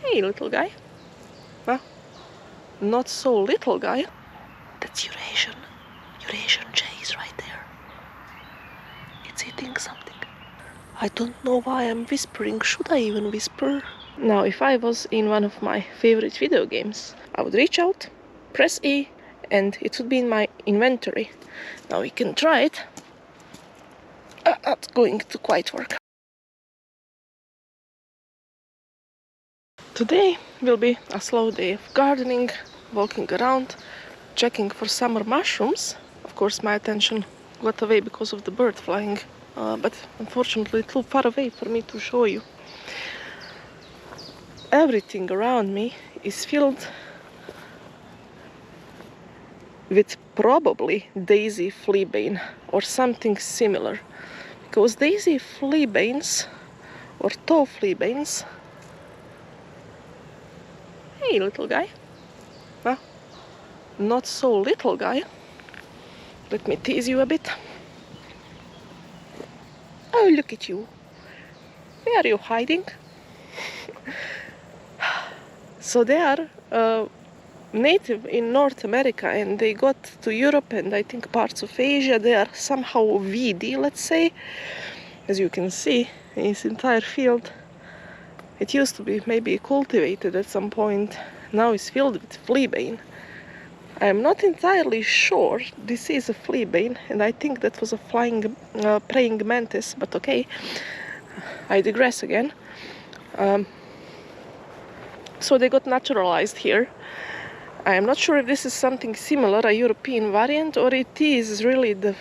Hey, little guy. Well, not so little guy. That's Eurasian jays right there. It's eating something. I don't know why I'm whispering. Should I even whisper? Now, if I was in one of my favorite video games, I would reach out, press E, and it would be in my inventory. Now we can try it. Not going to quite work. Today will be a slow day of gardening, walking around, checking for summer mushrooms. Of course, my attention got away because of the bird flying, but unfortunately too far away for me to show you. Everything around me is filled with probably daisy fleabane or something similar, because daisy fleabanes or tow fleabanes. Hey, little guy. Well, not so little guy. Let me tease you a bit. Oh, look at you. Where are you hiding? So they are native in North America, and they got to Europe and I think parts of Asia. They are somehow weedy, let's say. As you can see, in this entire field, it used to be maybe cultivated at some point. Now it's filled with fleabane. I am not entirely sure this is a fleabane, and I think that was a praying mantis, but okay, I digress again. So they got naturalized here. I am not sure if this is something similar, a European variant, or it is really the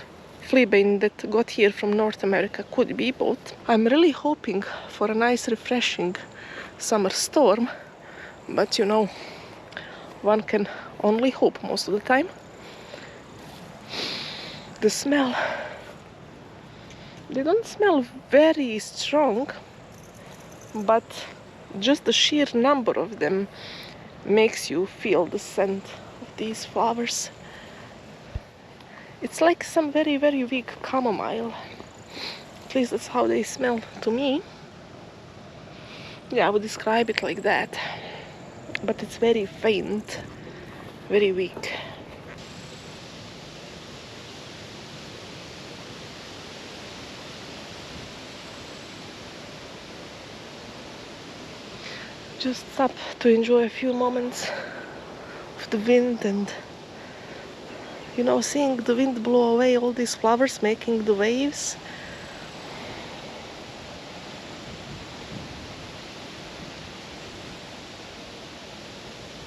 fleabane that got here from North America. Could be both. I'm really hoping for a nice, refreshing summer storm, but you know, one can only hope most of the time. The smell, they don't smell very strong, but just the sheer number of them makes you feel the scent of these flowers. It's like some very, very weak chamomile. At least that's how they smell to me. Yeah, I would describe it like that. But it's very faint, very weak. Just stop to enjoy a few moments of the wind and, you know, seeing the wind blow away all these flowers, making the waves.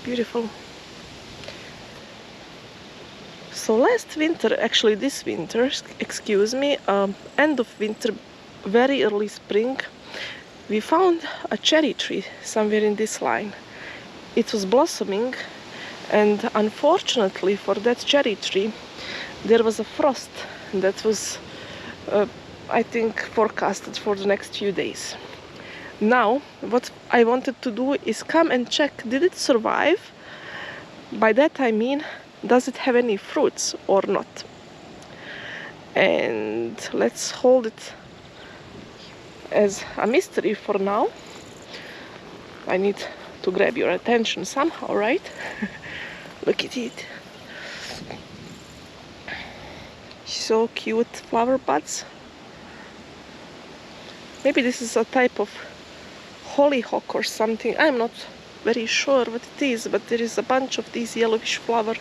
Beautiful. So last winter, actually this winter, excuse me, end of winter, very early spring, we found a cherry tree somewhere in this line. It was blossoming, and unfortunately for that cherry tree, there was a frost that was, I think, forecasted for the next few days. Now, what I wanted to do is come and check, did it survive? By that I mean, does it have any fruits or not? And let's hold it as a mystery for now. I need to grab your attention somehow, right? Look at it. So cute flower buds. Maybe this is a type of hollyhock or something. I'm not very sure what it is, but there is a bunch of these yellowish flowers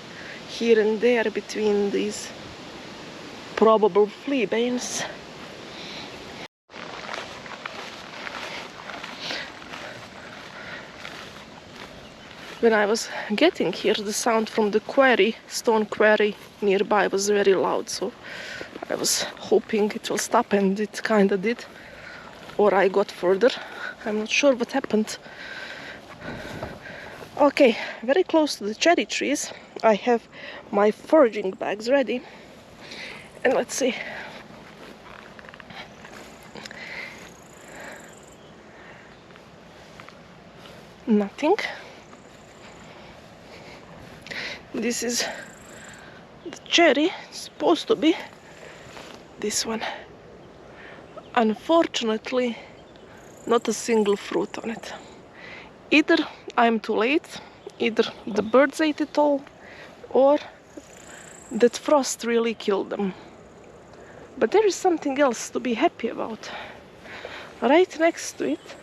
here and there between these probable fleabanes. When I was getting here, the sound from the quarry, stone quarry nearby, was very loud, so I was hoping it will stop, and it kinda did. Or I got further. I'm not sure what happened. Okay, very close to the cherry trees, I have my foraging bags ready. And let's see. Nothing. This is the cherry, it's supposed to be this one. Unfortunately, not a single fruit on it. Either I'm too late, either the birds ate it all, or that frost really killed them. But there is something else to be happy about. Right next to it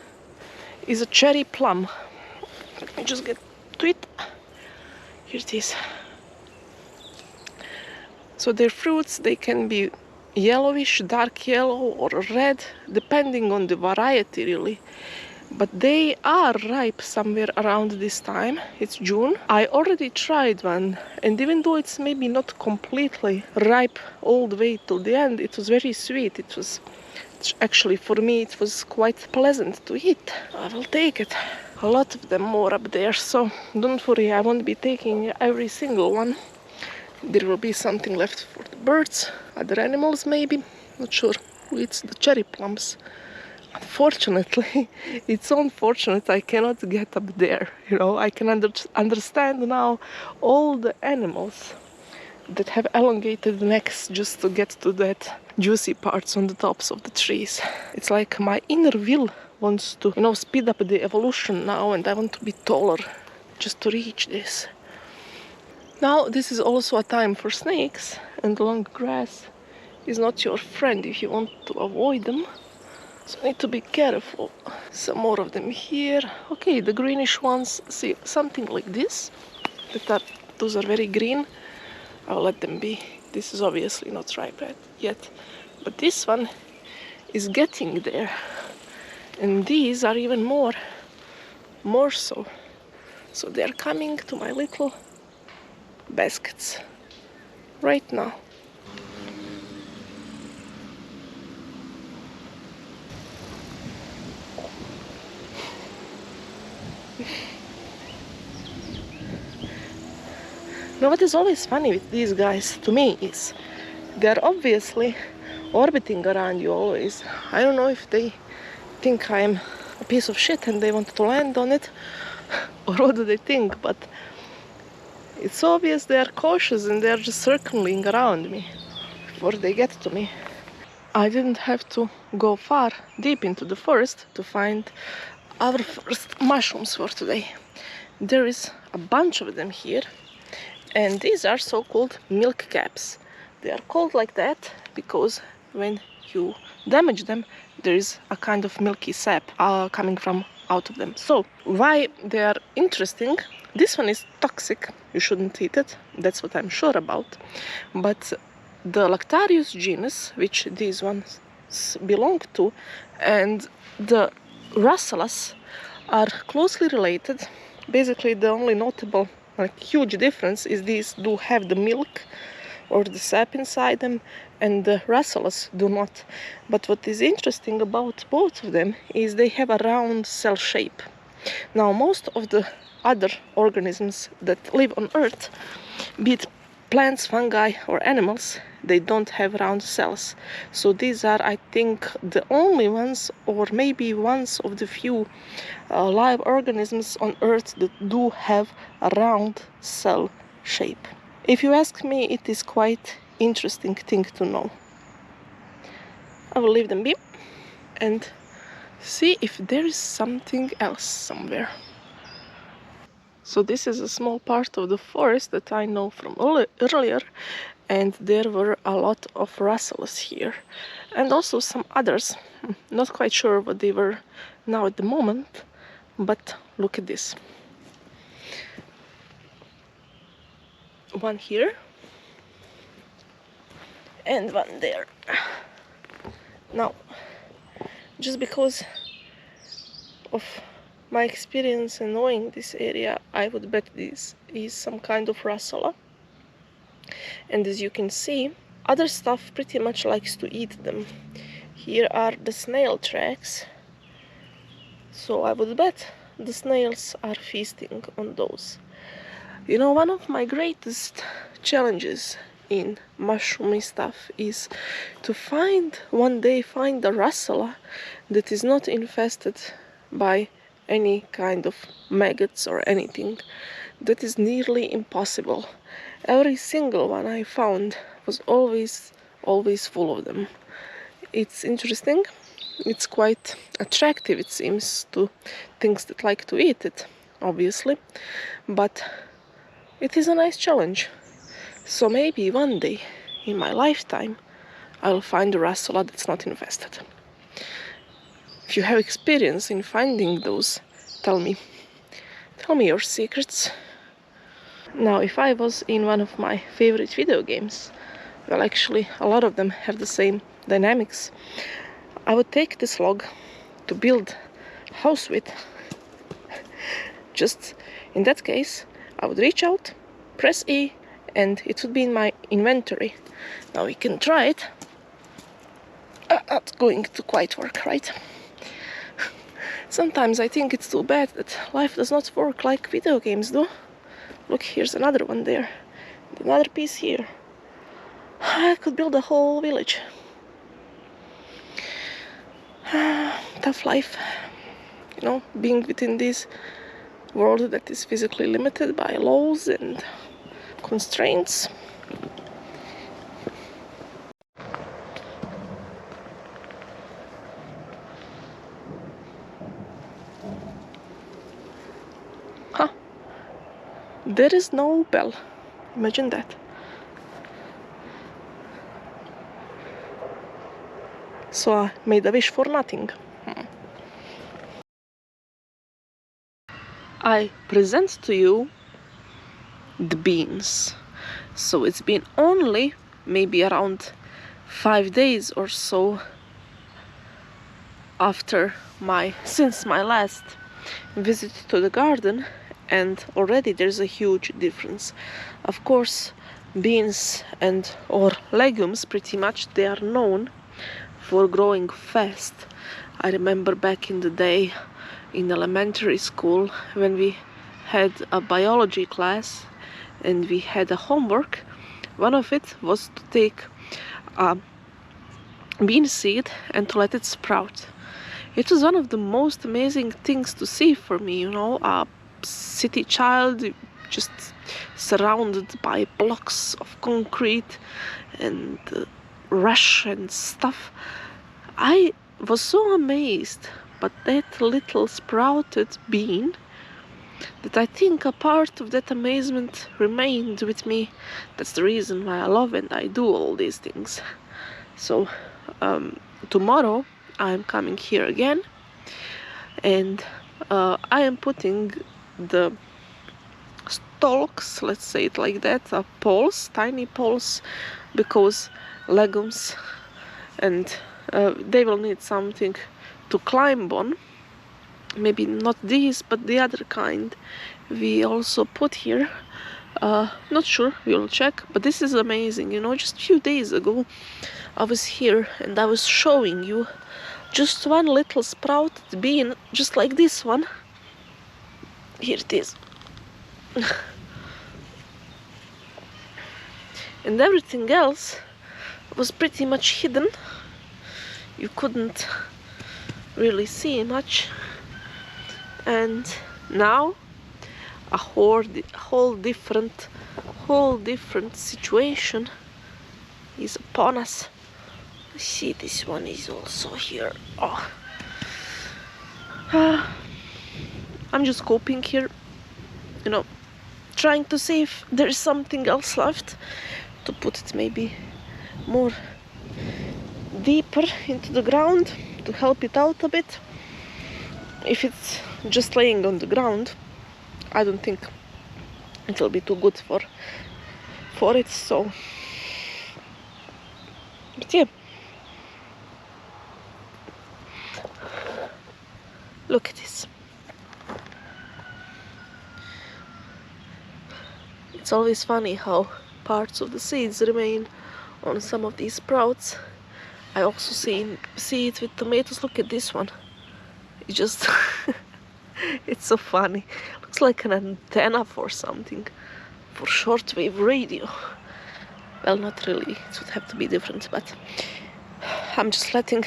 is a cherry plum. Let me just get to it. Here it is. So their fruits, they can be yellowish, dark yellow, or red, depending on the variety really. But they are ripe somewhere around this time. It's June. I already tried one, and even though it's maybe not completely ripe all the way till the end, it was very sweet. It was actually, for me, it was quite pleasant to eat. I will take it. A lot of them more up there, so don't worry, I won't be taking every single one. There will be something left for the birds, other animals maybe. Not sure who eats the cherry plums. Unfortunately, it's unfortunate I cannot get up there. You know, I can understand now all the animals that have elongated necks just to get to that juicy parts on the tops of the trees. It's like my inner will wants to, you know, speed up the evolution now, and I want to be taller just to reach this. Now, this is also a time for snakes, and long grass is not your friend if you want to avoid them. So I need to be careful. Some more of them here. Okay, the greenish ones, see, something like this. Those are very green. I'll let them be. This is obviously not ripe yet. But this one is getting there. And these are even more so. So they're coming to my little baskets right now. Now, what is always funny with these guys, to me, is they're obviously orbiting around you always. I don't know if they think I'm a piece of shit and they want to land on it, or what do they think, but it's obvious they are cautious and they're just circling around me before they get to me. I didn't have to go far deep into the forest to find our first mushrooms for today. There is a bunch of them here, and these are so-called milk caps. They are called like that because when you damage them, there is a kind of milky sap coming from out of them. So why they are interesting? This one is toxic. You shouldn't eat it. That's what I'm sure about. But the Lactarius genus, which these ones belong to, and the Rassalas are closely related. Basically, the only notable huge difference is these do have the milk or the sap inside them, and the Rassalas do not. But what is interesting about both of them is they have a round cell shape. Now, most of the other organisms that live on Earth, be it plants, fungi, or animals, they don't have round cells. So these are, I think, the only ones, or maybe ones of the few live organisms on Earth that do have a round cell shape. If you ask me, it is quite interesting thing to know. I will leave them be and see if there is something else somewhere. So this is a small part of the forest that I know from earlier, and there were a lot of Rassalas here, and also some others. Not quite sure what they were now at the moment, but look at this. One here, and one there. Now, just because of my experience and knowing this area, I would bet this is some kind of Rassala. And as you can see, other stuff pretty much likes to eat them. Here are the snail tracks. So I would bet the snails are feasting on those. You know, one of my greatest challenges in mushroomy stuff is to one day find a Rassala that is not infested by any kind of maggots or anything. That is nearly impossible. Every single one I found was always full of them. It's interesting It's quite attractive, it seems, to things that like to eat it, obviously. But it is a nice challenge. So maybe one day in my lifetime I'll find a russula that's not infested. If you have experience in finding those, tell me. Tell me your secrets. Now, if I was in one of my favorite video games, well, actually, a lot of them have the same dynamics, I would take this log to build a house with. Just in that case, I would reach out, press E, and it would be in my inventory. Now we can try it. Not going to quite work, right? Sometimes I think it's too bad that life does not work like video games do. Look, here's another one there. Another piece here. I could build a whole village. Tough life. You know, being within this world that is physically limited by laws and constraints. Huh. There is no bell. Imagine that. So I made a wish for nothing. I present to you the beans. So it's been only maybe around 5 days or so since my last visit to the garden, and already there's a huge difference. Of course, beans or legumes, pretty much, they are known for growing fast. I remember back in the day in elementary school when we had a biology class and we had a homework. One of it was to take a bean seed and to let it sprout. It was one of the most amazing things to see for me, you know, a city child just surrounded by blocks of concrete and rush and stuff. I was so amazed by that little sprouted bean that I think a part of that amazement remained with me. That's the reason why I love and I do all these things. So tomorrow I'm coming here again, and I am putting the stalks, let's say it like that, poles, tiny poles, because legumes and they will need something to climb on. Maybe not these, but the other kind we also put here. Not sure, we'll check, but this is amazing. You know, just a few days ago I was here and I was showing you just one little sprouted bean, just like this one. Here it is. And everything else was pretty much hidden. You couldn't really see much. And now a whole different situation is upon us. See, this one is also here. Oh. I'm just coping here, you know, trying to see if there's something else left to put it maybe more deeper into the ground to help it out a bit. If it's just laying on the ground, I don't think it will be too good for it. So, but yeah, look at this. It's always funny how parts of the seeds remain on some of these sprouts. I also see it with tomatoes. Look at this one. It just it's so funny. Looks like an antenna for something, for shortwave radio. Well, not really. It would have to be different, but I'm just letting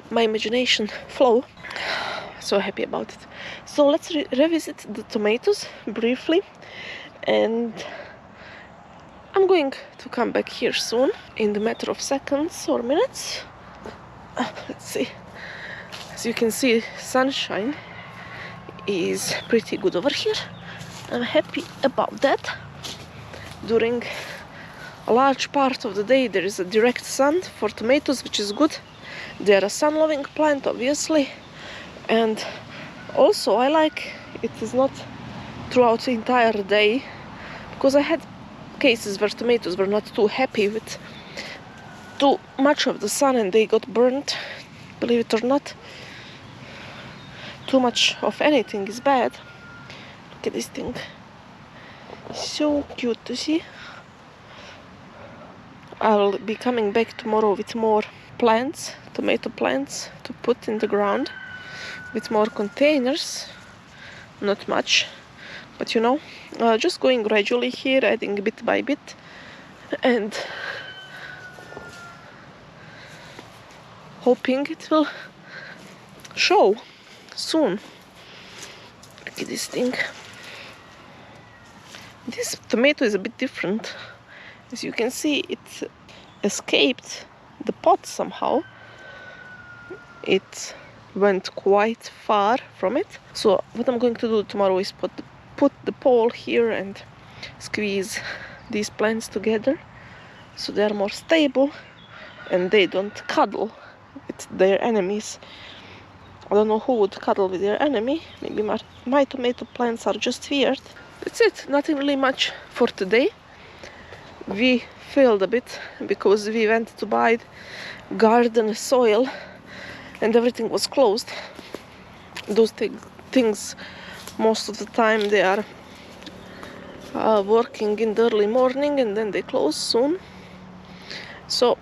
my imagination flow. So happy about it. So let's revisit the tomatoes briefly, and I'm going to come back here soon in the matter of seconds or minutes. Let's see. As you can see, sunshine is pretty good over here. I'm happy about that. During a large part of the day there is a direct sun for tomatoes, which is good. They are a sun-loving plant, obviously, and also I like it is not throughout the entire day, because I had cases where tomatoes were not too happy with too much of the sun and they got burnt. Believe it or not, too much of anything is bad. Look at this thing, so cute to see. I'll be coming back tomorrow with more plants, tomato plants, to put in the ground, with more containers. Not much, but you know, just going gradually here, adding bit by bit, and hoping it will show soon. Look at this thing. This tomato is a bit different. As you can see, it escaped the pot somehow. It went quite far from it. So what I'm going to do tomorrow is put the pole here and squeeze these plants together so they are more stable and they don't cuddle with their enemies. I don't know who would cuddle with their enemy. Maybe my tomato plants are just weird. That's it. Nothing really much for today. We failed a bit because we went to buy garden soil and everything was closed. Those things, most of the time they are working in the early morning and then they close soon. So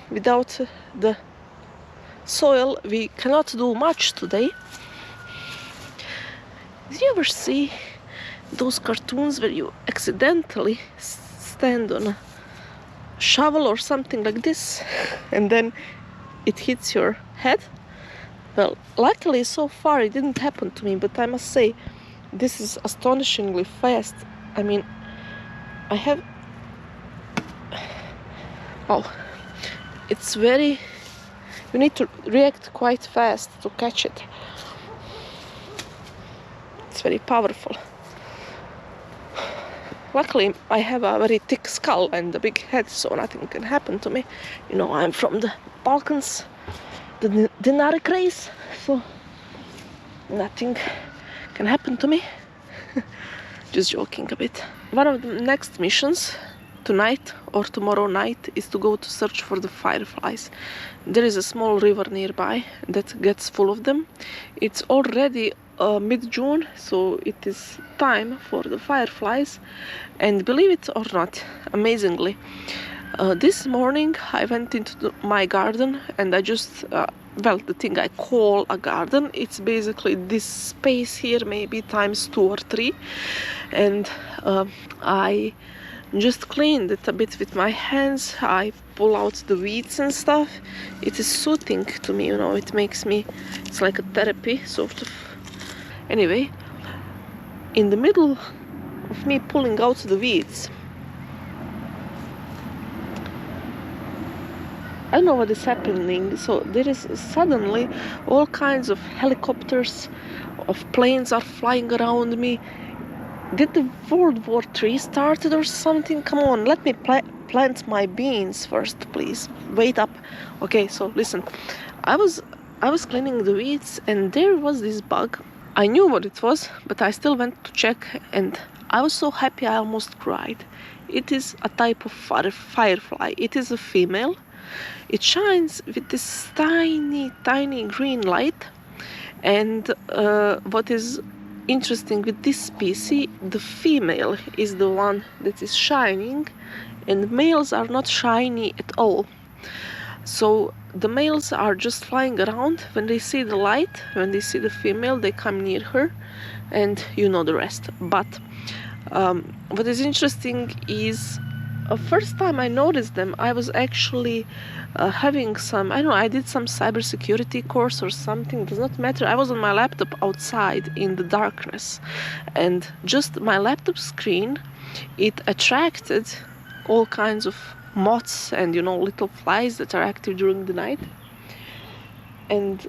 without the soil we cannot do much today. Did you ever see those cartoons where you accidentally stand on a shovel or something like this and then it hits your head? Well, luckily so far it didn't happen to me, but I must say this is astonishingly fast. I mean, I have... Oh, it's very... You need to react quite fast to catch it. It's very powerful. Luckily, I have a very thick skull and a big head, so nothing can happen to me. You know, I'm from the Balkans, the Dinaric race, so nothing can happen to me. Just joking a bit. One of the next missions tonight or tomorrow night is to go to search for the fireflies. There is a small river nearby that gets full of them. It's already mid-June, so it is time for the fireflies, and believe it or not, amazingly, this morning I went into my garden and I just well, the thing I call a garden, it's basically this space here, maybe times 2 or 3, and I just cleaned it a bit with my hands. I pull out the weeds and stuff. It is soothing to me, you know, it makes me, it's like a therapy sort of. Anyway, in the middle of me pulling out the weeds, I don't know what is happening, so there is suddenly all kinds of helicopters, of planes are flying around me. Did the World War III started or something? Come on, let me plant my beans first, please. Wait up. Okay, so listen. I was cleaning the weeds and there was this bug. I knew what it was, but I still went to check and I was so happy I almost cried. It is a type of firefly. It is a female. It shines with this tiny, tiny green light. And what is interesting with this species, the female is the one that is shining and males are not shiny at all. So the males are just flying around. When they see the light, when they see the female, they come near her, and you know the rest. But what is interesting is first time I noticed them, I was actually having some, I don't know, I did some cybersecurity course or something, does not matter. I was on my laptop outside in the darkness, and just my laptop screen, it attracted all kinds of moths and, you know, little flies that are active during the night. and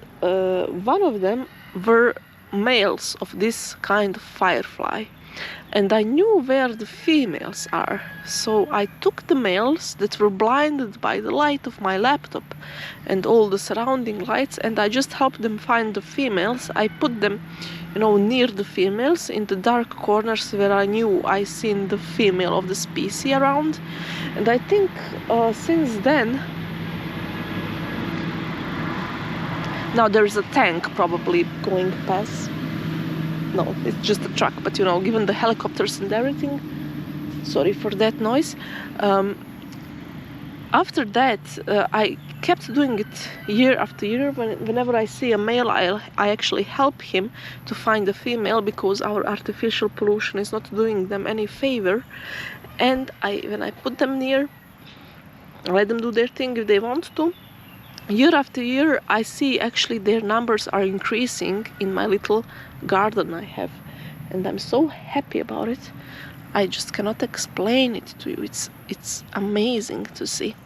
one of them were males of this kind of firefly, and I knew where the females are, so I took the males that were blinded by the light of my laptop and all the surrounding lights, and I just helped them find the females. I put them, near the females in the dark corners where I knew I seen the female of the species around. And I think since then, now there's a tank probably going past. No, it's just a truck, but given the helicopters and everything, sorry for that noise. After that, I kept doing it year after year. Whenever I see a male, I actually help him to find a female, because our artificial pollution is not doing them any favor. And when I put them near, let them do their thing if they want to. Year after year, I see actually their numbers are increasing in my little garden I have, and I'm so happy about it. I just cannot explain it to you. It's amazing to see.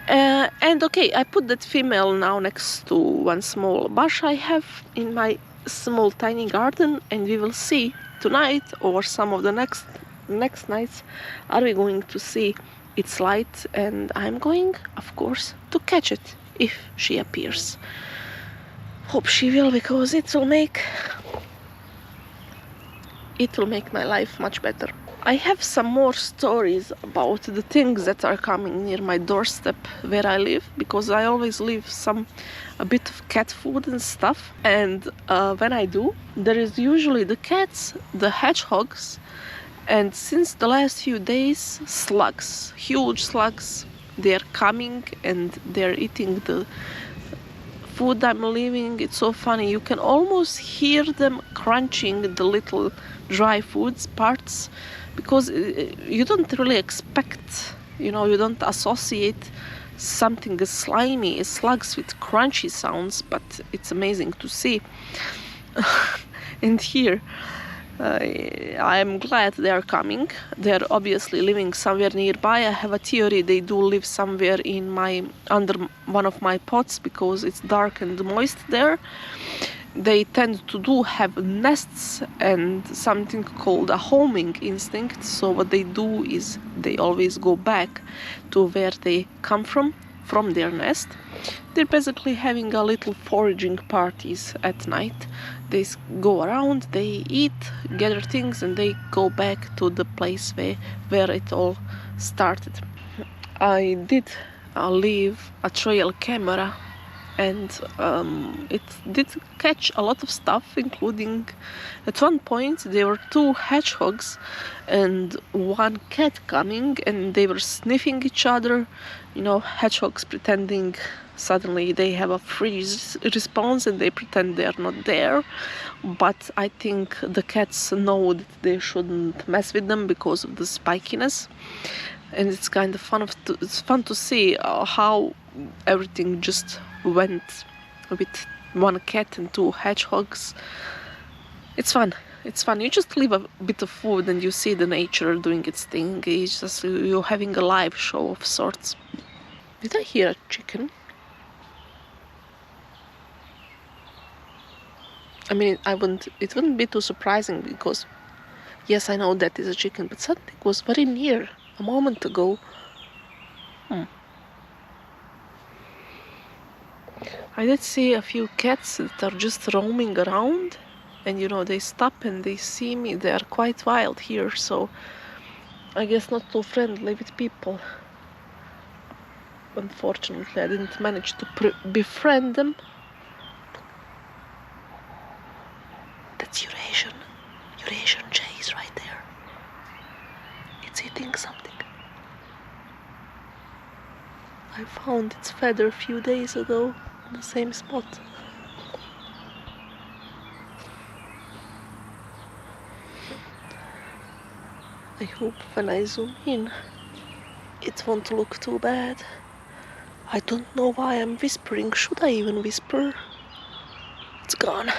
And okay, I put that female now next to one small bush I have in my small tiny garden, and we will see tonight or some of the next nights are we going to see its light, and I'm going, of course, to catch it if she appears. Hope she will, because it will make my life much better. I have some more stories about the things that are coming near my doorstep where I live, because I always leave a bit of cat food and stuff, and when I do, there is usually the cats, the hedgehogs, and since the last few days, slugs, huge slugs, they're coming and they're eating the food I'm leaving. It's so funny, you can almost hear them crunching the little dry foods parts, because you don't really expect, you don't associate something as slimy as slugs with crunchy sounds, but it's amazing to see. And here, I'm glad they are coming. They're obviously living somewhere nearby. I have a theory they do live somewhere under one of my pots, because it's dark and moist there. They tend to have nests and something called a homing instinct. So what they do is they always go back to where they come from their nest. They're basically having a little foraging parties at night. They go around, they eat, gather things, and they go back to the place where it all started. I did leave a trail camera, and it did catch a lot of stuff, including at one point there were 2 hedgehogs and 1 cat coming, and they were sniffing each other, hedgehogs pretending suddenly they have a freeze response and they pretend they are not there. But I think the cats know that they shouldn't mess with them because of the spikiness, and it's kind of fun to see how everything just went with 1 cat and 2 hedgehogs. It's fun. You just leave a bit of food and you see the nature doing its thing. It's just you're having a live show of sorts. Did I hear a chicken? I mean, it wouldn't be too surprising, because yes, I know that is a chicken, but something was very near a moment ago. I did see a few cats that are just roaming around, and they stop and they see me. They are quite wild here, so I guess not too friendly with people. Unfortunately, I didn't manage to befriend them. That's Eurasian jays right there. It's eating something. I found its feather a few days ago in the same spot. I hope when I zoom in, it won't look too bad. I don't know why I'm whispering. Should I even whisper? It's gone.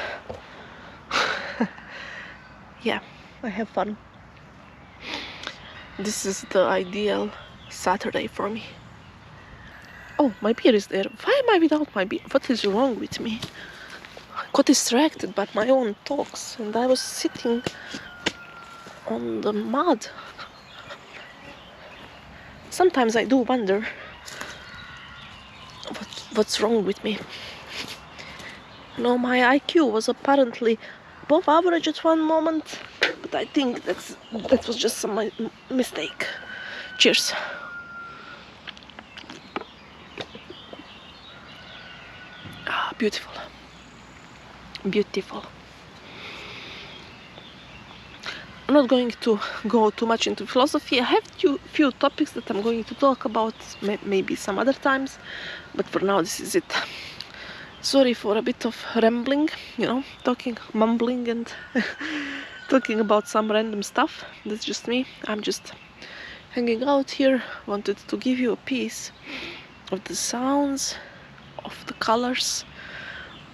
Yeah, I have fun. This is the ideal Saturday for me. Oh, my beer is there. Why am I without my beer? What is wrong with me? I got distracted by my own talks, and I was sitting on the mud. Sometimes I do wonder what's wrong with me. No, my IQ was apparently above average at one moment, but I think that was just some mistake. Cheers. Ah, beautiful. Beautiful. I'm not going to go too much into philosophy. I have few topics that I'm going to talk about maybe some other times, but for now this is it. Sorry for a bit of rambling, talking, mumbling and talking about some random stuff. That's just me. I'm just hanging out here. Wanted to give you a piece of the sounds, of the colors,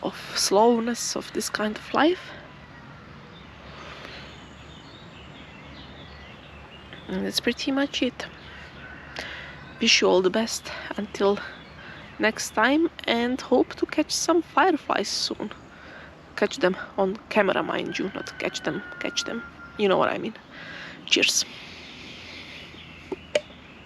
of slowness of this kind of life. And that's pretty much it. Wish you all the best until next time, and hope to catch some fireflies soon. Catch them on camera, mind you, not catch them. You know what I mean. Cheers.